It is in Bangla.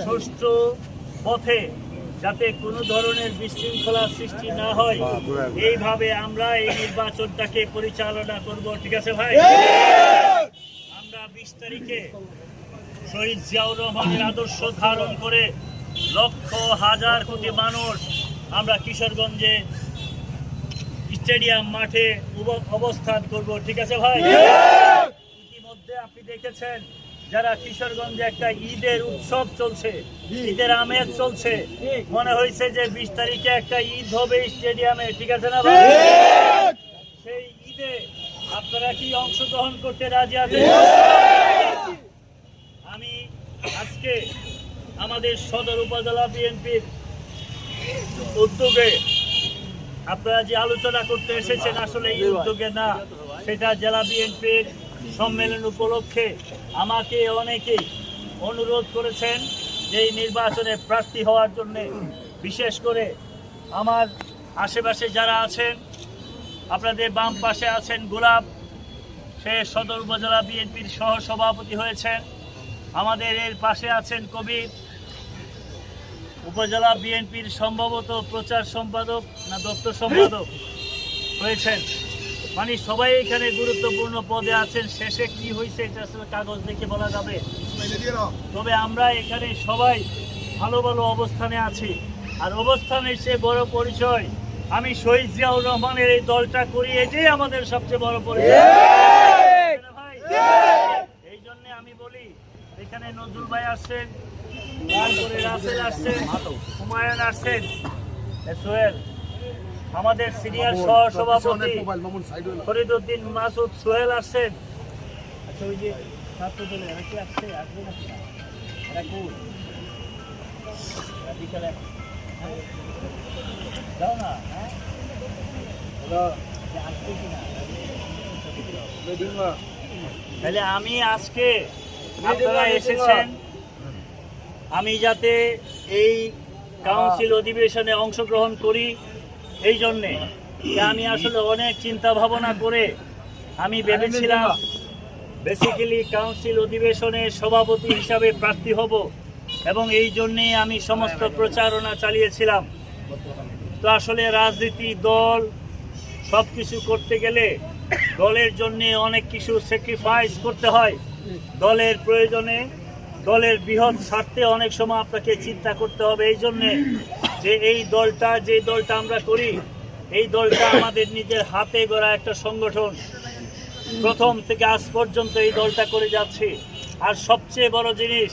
সুষ্ঠু পথে যাতে কোনো ধরনের বিশৃঙ্খলা সৃষ্টি না হয়, এইভাবে আমরা এই নির্বাচনটাকে পরিচালনা করব। ঠিক আছে ভাই? আমরা 20 তারিখে শহীদ জিয়াউর রহমানের আদর্শ ধারণ করে লক্ষ হাজার কোটি মানুষ আমরা কিশোরগঞ্জে স্টেডিয়াম মাঠে অবস্থান করব। ঠিক আছে ভাই? ইতিমধ্যে আপনি দেখেছেন যারা কিশোরগঞ্জে একটা ঈদের উৎসব চলছে, ঈদের আমেজ চলছে, মনে হয়েছে যে 20 তারিখে একটা ঈদ হবে স্টেডিয়ামে। ঠিক আছে না ভাই? সেই ঈদে আপনারা কি অংশগ্রহণ করতে রাজি আছেন? আমি আজকে আমাদের সদর উপজেলা বিএনপির উদ্যোগে আপনারা যে আলোচনা করতে এসেছেন, আসলে এই উদ্যোগে না, সেটা জেলা বিএনপির সম্মেলন উপলক্ষে আমাকে অনেকেই অনুরোধ করেছেন যে এই নির্বাচনে প্রার্থী হওয়ার জন্য। বিশেষ করে আমার আশেপাশে যারা আছেন, আপনাদের বাম পাশে আছেন গোলাপ, সে সদর উপজেলা বিএনপির সহ সভাপতি হয়েছেন। আমাদের এর পাশে আছেন কবির, উপজেলা বিএনপির সম্ভবত প্রচার সম্পাদক না দপ্তর সম্পাদক হয়েছেন। মানে সবাই এখানে গুরুত্বপূর্ণ পদে আছেন। শেষে কি হয়েছে এটা আসলে কাগজ দেখে বলা যাবে, তবে আমরা এখানে সবাই ভালো ভালো অবস্থানে আছি। আর অবস্থানের চেয়ে বড় পরিচয় আমি শহীদ জিয়াউর রহমানের এই দলটা করি, এটাই আমাদের সবচেয়ে বড় পরিচয়। এই জন্য আমি বলি, এখানে নজরুল ভাই আসছেন, তারপরে রাসেল আসছেন, হুমায়ুন আসছেন, সোহেল আমাদের সিনিয়র সহ সভাপতি ফরিদউদ্দিন মাসুদ সোহেল আসছেন। আচ্ছা, ওই যে ছাত্র দলের কি আসছে, আসবে না? বিকালে যাও না, হ্যাঁ আসছে কিনা? তাহলে আমি আজকে আপনারা এসেছেন আমি যাতে এই কাউন্সিল অধিবেশনে অংশগ্রহণ করি, এই জন্যে আমি আসলে অনেক চিন্তা ভাবনা করে আমি ভেবেছিলাম বেসিক্যালি কাউন্সিল অধিবেশনে সভাপতি হিসাবে প্রার্থী হব, এবং এই জন্যেই আমি সমস্ত প্রচারণা চালিয়েছিলাম। তো আসলে রাজনীতি, দল সব কিছু করতে গেলে দলের জন্য অনেক কিছু স্যাক্রিফাইস করতে হয়। দলের প্রয়োজনে, দলের বৃহৎ স্বার্থে অনেক সময় আপনাকে চিন্তা করতে হবে। এই জন্যে যে এই দলটা, যে দলটা আমরা করি, এই দলটা আমাদের নিজের হাতে গড়া একটা সংগঠন। প্রথম থেকে আজ পর্যন্ত এই দলটা করে যাচ্ছি। আর সবচেয়ে বড় জিনিস,